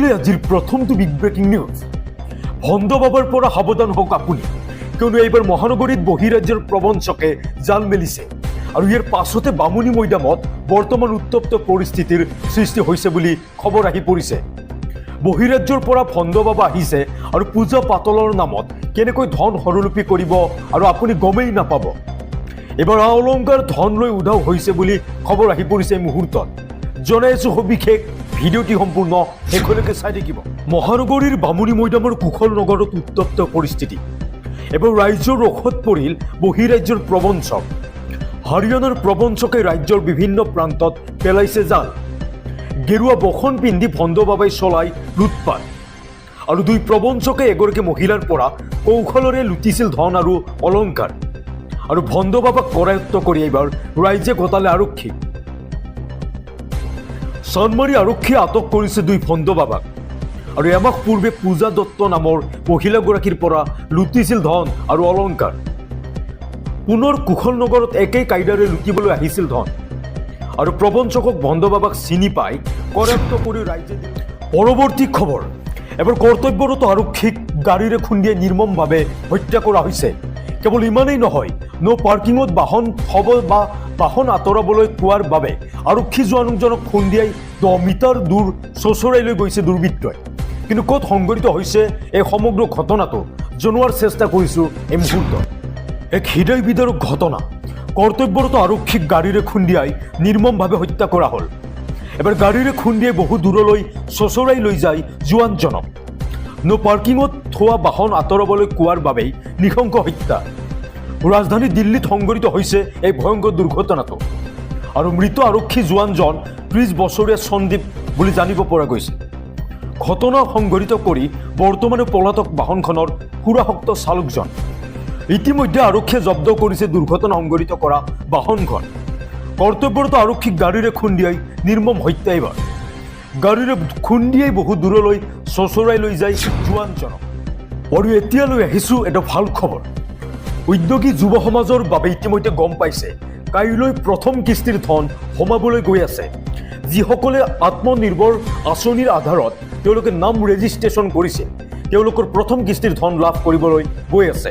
আহিলে আজিৰ প্ৰথমটো বিগ ব্ৰেকিং নিউজ। ভণ্ড বাবাৰ পৰা সাৱধান হওক আপুনি, কিয়নো এইবাৰ মহানগৰীত বহিৰাজ্যৰ প্ৰবঞ্চকে জাল মেলিছে আৰু ইয়াৰ পাছতে বামুণী মৈদামত বৰ্তমান উত্তপ্ত পৰিস্থিতিৰ সৃষ্টি হৈছে বুলি খবৰ আহি পৰিছে। বহিৰাজ্যৰ পৰা ভণ্ড বাবা আহিছে আৰু পূজা পাতলৰ নামত কেনেকৈ ধন সৰলুপি কৰিব আৰু আপুনি গমেই নাপাব। এবাৰ অলংকাৰ ধন লৈ উধাও হৈছে বুলি খবৰ আহি পৰিছে এই মুহূৰ্তত। জনাইছো সবিশেষ, ভিডিঅ'টি সম্পূৰ্ণ শেষলৈকে চাই থাকিব। মহানগৰীৰ বামুণী মৈদামৰ কুশল নগৰত উত্তপ্ত পৰিস্থিতি। এবাৰ ৰাজ্যৰ ঔষধ পৰিল বহিৰাজ্যৰ প্ৰবঞ্চক। হাৰিয়ানাৰ প্ৰবঞ্চকে ৰাজ্যৰ বিভিন্ন প্ৰান্তত পেলাইছে জাল। গেৰুৱা বসন পিন্ধি ভণ্ড বাবাই চলাই লুটপাট আৰু দুই প্ৰবঞ্চকে এগৰাকী মহিলাৰ পৰা কৌশলেৰে লুটিছিল ধন আৰু অলংকাৰ আৰু ভণ্ড বাবাক কৰায়ত্ব কৰি এইবাৰ ৰাইজে গতালে আৰক্ষীক। চানমাৰী আৰক্ষীয়ে আটক কৰিছে দুই ভণ্ড বাবাক আৰু এমাহ পূৰ্বে পূজা দত্ত নামৰ মহিলাগৰাকীৰ পৰা লুটিছিল ধন আৰু অলংকাৰ। পুনৰ কুশল নগৰত একেই কায়দাৰে লুটিবলৈ আহিছিল ধন আৰু প্ৰবঞ্চকক ভণ্ড বাবাক চিনি পাই কৰায়ত্ব কৰি ৰাইজে দিলে। পৰৱৰ্তী খবৰ, এবাৰ কৰ্তব্যৰত আৰক্ষীক গাড়ীৰে খুন্দিয়াই নিৰ্মমভাৱে হত্যা কৰা হৈছে। কেৱল ইমানেই নহয়, ন' পাৰ্কিঙত বাহন থব বা বাহন আঁতৰাবলৈ কোৱাৰ বাবে আৰক্ষী জোৱানজনক খুন্দিয়াই 10 মিটাৰ দূৰ চোঁচৰাই লৈ গৈছে দুৰ্বৃত্তই। কিন্তু ক'ত সংঘটিত হৈছে এই সমগ্ৰ ঘটনাটো জনোৱাৰ চেষ্টা কৰিছোঁ এই মুহূৰ্তত। এক হৃদয় বিদাৰক ঘটনা। কৰ্তব্যৰত আৰক্ষীক গাড়ীৰে খুন্দিয়াই নিৰ্মমভাৱে হত্যা কৰা হ'ল। এবাৰ গাড়ীৰে খুন্দিয়াই বহু দূৰলৈ চোঁচৰাই লৈ যায় জোৱানজনক। ন' পাৰ্কিঙত থোৱা বাহন আঁতৰাবলৈ কোৱাৰ বাবেই নৃশংস হত্যা। ৰাজধানী দিল্লীত সংঘটিত হৈছে এই ভয়ংকৰ দুৰ্ঘটনাটো আৰু মৃত আৰক্ষী জোৱানজন 30 বছৰীয়া সন্দীপ বুলি জানিব পৰা গৈছে। ঘটনা সংঘটিত কৰি বৰ্তমানে পলাতক বাহনখনৰ সুৰাসক্ত চালকজন। ইতিমধ্যে আৰক্ষীয়ে জব্দ কৰিছে দুৰ্ঘটনা সংঘটিত কৰা বাহনখন। কৰ্তব্যৰত আৰক্ষীক গাড়ীৰে খুন্দিয়াই নিৰ্মম হত্যা। এইবাৰ গাড়ীৰে খুন্দিয়াই বহু দূৰলৈ চোঁচৰাই লৈ যায় জোৱানজনক। আৰু এতিয়ালৈ আহিছোঁ এটা ভাল খবৰ। উদ্যোগী যুৱ সমাজৰ বাবে ইতিমধ্যে গম পাইছে কাইলৈ প্ৰথম কিস্তিৰ ধন সোমাবলৈ গৈ আছে। যিসকলে আত্মনিৰ্ভৰ আঁচনিৰ আধাৰত তেওঁলোকে নাম ৰেজিষ্ট্ৰেশ্যন কৰিছিল, তেওঁলোকৰ প্ৰথম কিস্তিৰ ধন লাভ কৰিবলৈ গৈ আছে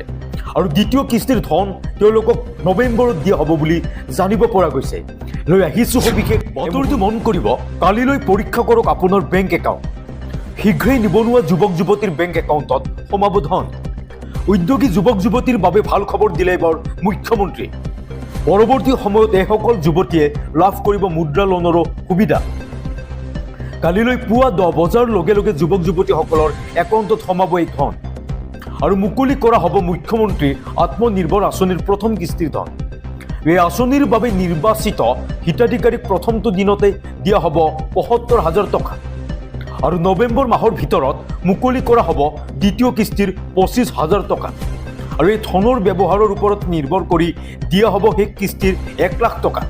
আৰু দ্বিতীয় কিস্তিৰ ধন তেওঁলোকক নৱেম্বৰত দিয়া হ'ব বুলি জানিব পৰা গৈছে। লৈ আহিছোঁ সবিশেষ। বাতৰিটো মন কৰিব, কালিলৈ পৰীক্ষা কৰক আপোনাৰ বেংক একাউণ্ট। শীঘ্ৰেই নিবনুৱা যুৱক যুৱতীৰ বেংক একাউণ্টত সোমাব ধন। উদ্যোগী যুৱক যুৱতীৰ বাবে ভাল খবৰ দিলে এইবাৰ মুখ্যমন্ত্ৰী। পৰৱৰ্তী সময়ত এইসকল যুৱতীয়ে লাভ কৰিব মুদ্ৰা লোনৰো সুবিধা। কালিলৈ পুৱা 10 বজাৰ লগে লগে যুৱক যুৱতীসকলৰ একাউণ্টত সোমাব এই ধন আৰু মুকলি কৰা হ'ব মুখ্যমন্ত্ৰী আত্মনিৰ্ভৰ আঁচনিৰ প্ৰথম কিস্তিৰ ধন। এই আঁচনিৰ বাবে নিৰ্বাচিত হিতাধিকাৰীক প্ৰথমটো দিনতে দিয়া হ'ব ৭৫,০০০ টকা আৰু নৱেম্বৰ মাহৰ ভিতৰত মুকলি কৰা হ'ব দ্বিতীয় কিস্তিৰ ২৫,০০০ টকা আৰু এই ধনৰ ব্যৱহাৰৰ ওপৰত নিৰ্ভৰ কৰি দিয়া হ'ব শেষ কিস্তিৰ 1 লাখ টকা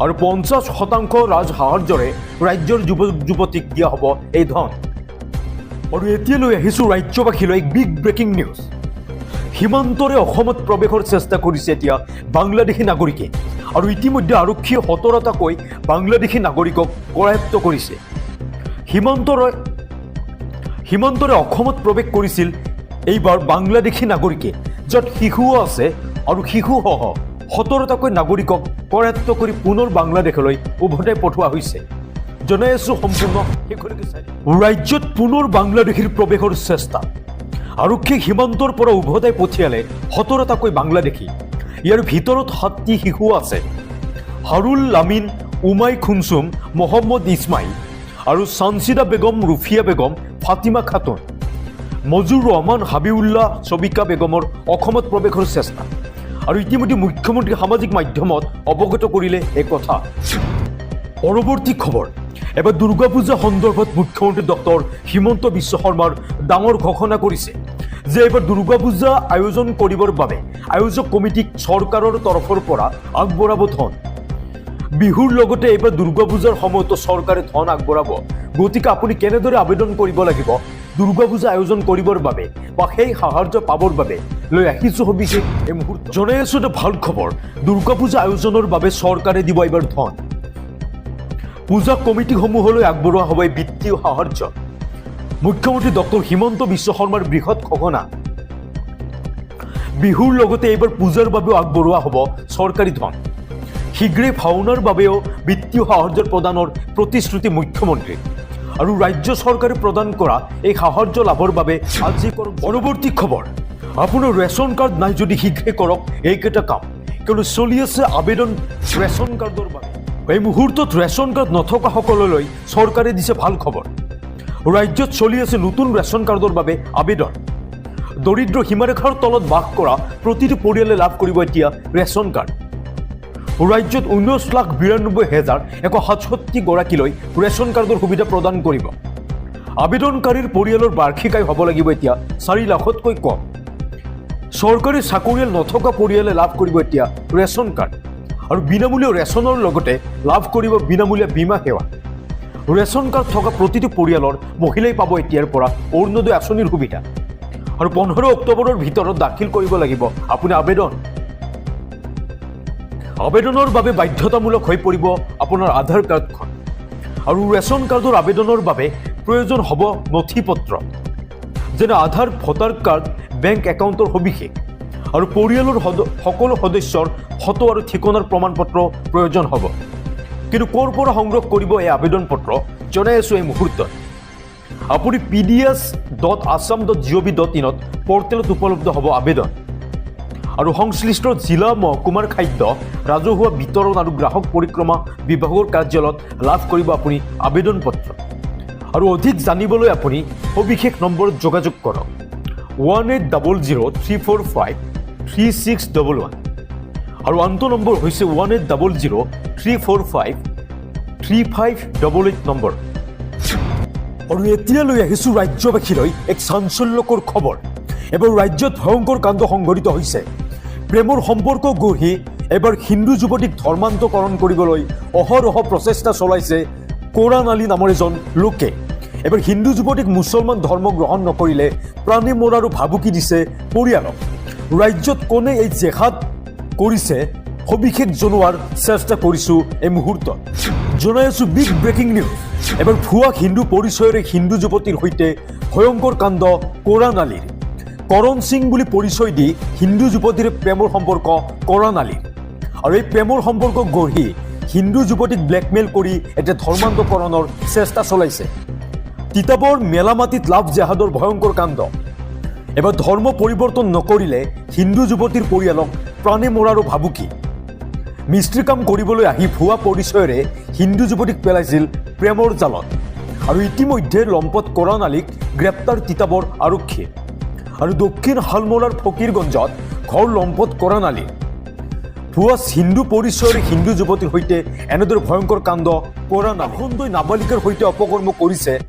আৰু ৫০% ৰাজসাহাৰ্যৰে ৰাজ্যৰ যুৱক যুৱতীক দিয়া হ'ব এই ধন। আৰু এতিয়ালৈ আহিছোঁ ৰাজ্যবাসীলৈ এক বিগ ব্ৰেকিং নিউজ। সীমান্তৰে অসমত প্ৰৱেশৰ চেষ্টা কৰিছে এতিয়া বাংলাদেশী নাগৰিকে আৰু ইতিমধ্যে আৰক্ষীয়ে ১৭টাকৈ বাংলাদেশী নাগৰিকক কৰায়ত্ব কৰিছে। সীমান্তৰে অসমত প্ৰৱেশ কৰিছিল এইবাৰ বাংলাদেশী নাগৰিকে, য'ত শিশুও আছে আৰু শিশুসহ ১৭টাকৈ নাগৰিকক কৰায়ত্ব কৰি পুনৰ বাংলাদেশলৈ উভতাই পঠোৱা হৈছে। জনাই আছোঁ সম্পূৰ্ণ শেষলৈকে চাই। ৰাজ্যত পুনৰ বাংলাদেশীৰ প্ৰৱেশৰ চেষ্টা। আৰক্ষীয়ে সীমান্তৰ পৰা উভতাই পঠিয়ালে ১৭টাকৈ বাংলাদেশী। ইয়াৰ ভিতৰত 7টি শিশু আছে। হাৰুল লামিন, উমাই খুনচুম, মহম্মদ ইছমাইল আৰু চানচিদা বেগম, ৰুফিয়া বেগম, ফাতিমা খাতুন, মজুৰ ৰহমান, হাবিউল্লাহ, ছবিকা বেগমৰ অসমত প্ৰৱেশৰ চেষ্টা আৰু ইতিমধ্যে মুখ্যমন্ত্ৰীয়ে সামাজিক মাধ্যমত অৱগত কৰিলে এই কথা। পৰৱৰ্তী খবৰ, এবাৰ দুৰ্গা পূজা সন্দৰ্ভত মুখ্যমন্ত্ৰী ডক্টৰ হিমন্ত বিশ্ব শৰ্মাৰ ডাঙৰ ঘোষণা কৰিছে যে এইবাৰ দুৰ্গা পূজা আয়োজন কৰিবৰ বাবে আয়োজক কমিটিক চৰকাৰৰ তৰফৰ পৰা আগবঢ়াব ধন। বিহুৰ লগতে এইবাৰ দুৰ্গা পূজাৰ সময়তো চৰকাৰে ধন আগবঢ়াব। গতিকে আপুনি কেনেদৰে আবেদন কৰিব লাগিব দুৰ্গা পূজা আয়োজন কৰিবৰ বাবে বা সেই সাহায্য পাবৰ বাবে লৈ আহিছোঁ সবিশেষ এই মুহূৰ্ত। জনাই আছোঁ এটা ভাল খবৰ, দুৰ্গা পূজা আয়োজনৰ বাবে চৰকাৰে দিব এইবাৰ ধন। পূজা কমিটিসমূহলৈ আগবঢ়োৱা হ'ব এই বিত্তীয় সাহায্য। মুখ্যমন্ত্ৰী ডক্টৰ হিমন্ত বিশ্ব শৰ্মাৰ বৃহৎ ঘোষণা। বিহুৰ লগতে এইবাৰ পূজাৰ বাবেও আগবঢ়োৱা হ'ব চৰকাৰী ধন। শীঘ্ৰে ভাওনাৰ বাবেও বিত্তীয় সাহায্য প্ৰদানৰ প্ৰতিশ্ৰুতি মুখ্যমন্ত্ৰী। আৰু ৰাজ্য চৰকাৰে প্ৰদান কৰা এই সাহায্য লাভৰ বাবে আজি পৰৱৰ্তী খবৰ। আপোনাৰ ৰেচন কাৰ্ড নাই যদি শীঘ্ৰে কৰক এইকেইটা কাম, কিয়নো চলি আছে আবেদন ৰেচন কাৰ্ডৰ বাবে। এই মুহূৰ্তত ৰেচন কাৰ্ড নথকাসকললৈ চৰকাৰে দিছে ভাল খবৰ। ৰাজ্যত চলি আছে নতুন ৰেচন কাৰ্ডৰ বাবে আবেদন। দৰিদ্ৰ সীমাৰেখাৰ তলত বাস কৰা প্ৰতিটো পৰিয়ালে লাভ কৰিব এতিয়া ৰেচন কাৰ্ড। ৰাজ্যত 19,92,167 গৰাকীলৈ ৰেচন কাৰ্ডৰ সুবিধা প্ৰদান কৰিব। আবেদনকাৰীৰ পৰিয়ালৰ বাৰ্ষিক আয় হ'ব লাগিব এতিয়া 4 লাখতকৈ কম। চৰকাৰী চাকৰিয়াল নথকা পৰিয়ালে লাভ কৰিব এতিয়া ৰেচন কাৰ্ড। আৰু বিনামূলীয়া ৰেচনৰ লগতে লাভ কৰিব বিনামূলীয়া বীমা সেৱা। ৰেচন কাৰ্ড থকা প্ৰতিটো পৰিয়ালৰ মহিলাই পাব এতিয়াৰ পৰা অৰুণোদয় আঁচনিৰ সুবিধা। আৰু 15 অক্টোবৰৰ ভিতৰত দাখিল কৰিব লাগিব আপুনি আবেদন। আবেদনৰ বাবে বাধ্যতামূলক হৈ পৰিব আপোনাৰ আধাৰ কাৰ্ডখন। আৰু ৰেচন কাৰ্ডৰ আবেদনৰ বাবে প্ৰয়োজন হ'ব নথি পত্ৰ, যেনে আধাৰ, ভোটাৰ কাৰ্ড, বেংক একাউণ্টৰ সবিশেষ আৰু পৰিয়ালৰ সকলো সদস্যৰ ফটো আৰু ঠিকনাৰ প্ৰমাণপত্ৰ প্ৰয়োজন হ'ব। কিন্তু ক'ৰ পৰা সংগ্ৰহ কৰিব এই আবেদন পত্ৰ জনাই আছোঁ এই মুহূৰ্তত। আপুনি pds.assam.gov.in পৰ্টেলত উপলব্ধ হ'ব আবেদন। আৰু সংশ্লিষ্ট জিলা মহকুমাৰ খাদ্য, ৰাজহুৱা বিতৰণ আৰু গ্ৰাহক পৰিক্ৰমা বিভাগৰ কাৰ্যালয়ত লাভ কৰিব আপুনি আবেদন পত্ৰ। আৰু অধিক জানিবলৈ আপুনি সবিশেষ নম্বৰত যোগাযোগ কৰক 1800-345-3611 আৰু আনটো নম্বৰ হৈছে 1800-345-3588 নম্বৰ। আৰু এতিয়ালৈ আহিছোঁ ৰাজ্যবাসীলৈ এক চাঞ্চল্যকৰ খবৰ। এবাৰ ৰাজ্যত ভয়ংকৰ কাণ্ড সংঘটিত হৈছে। প্ৰেমৰ সম্পৰ্ক গঢ়ি এবাৰ হিন্দু যুৱতীক ধৰ্মান্তকৰণ কৰিবলৈ অহৰহ প্ৰচেষ্টা চলাইছে কোৰাণ আলী নামৰ এজন লোকে। এবাৰ হিন্দু যুৱতীক মুছলমান ধৰ্ম গ্ৰহণ নকৰিলে প্ৰাণে মৰাৰো ভাবুকি দিছে পৰিয়ালক। ৰাজ্যত কোনে এই জেহাদ কৰিছে সবিশেষ জনোৱাৰ চেষ্টা কৰিছোঁ এই মুহূৰ্তত। জনাই আছোঁ বিগ ব্ৰেকিং নিউজ। এবাৰ ভুৱা হিন্দু পৰিচয়েৰে হিন্দু যুৱতীৰ সৈতে ভয়ংকৰ কাণ্ড কোৰাণ আলীৰ। কৰণ সিং বুলি পৰিচয় দি হিন্দু যুৱতীৰে প্ৰেমৰ সম্পৰ্ক কোৰাণ আলীৰ। আৰু এই প্ৰেমৰ সম্পৰ্ক গঢ়ি হিন্দু যুৱতীক ব্লেকমেইল কৰি এতিয়া ধৰ্মান্তকৰণৰ চেষ্টা চলাইছে। তিতাবৰ মেলামাটিত লাভ জেহাদৰ ভয়ংকৰ কাণ্ড। এবাৰ ধৰ্ম পৰিৱৰ্তন নকৰিলে হিন্দু যুৱতীৰ পৰিয়ালক প্ৰাণে মৰাৰো ভাবুকি। মিস্ত্ৰী কাম কৰিবলৈ আহি ভুৱা পৰিচয়েৰে হিন্দু যুৱতীক পেলাইছিল প্ৰেমৰ জালত। আৰু ইতিমধ্যে লম্পট কোৰাণ আলীক গ্ৰেপ্তাৰ তিতাবৰ আৰক্ষীয়ে। আৰু দক্ষিণ হালমৰাৰ ফকীৰগঞ্জত ঘৰ লম্পট কোৰাণ আলী। ভুৱা হিন্দু পৰিচয়েৰে হিন্দু যুৱতীৰ সৈতে এনেদৰে ভয়ংকৰ কাণ্ড কোৰাণ আলী। নাবালিকাৰ সৈতে অপকৰ্ম কৰিছে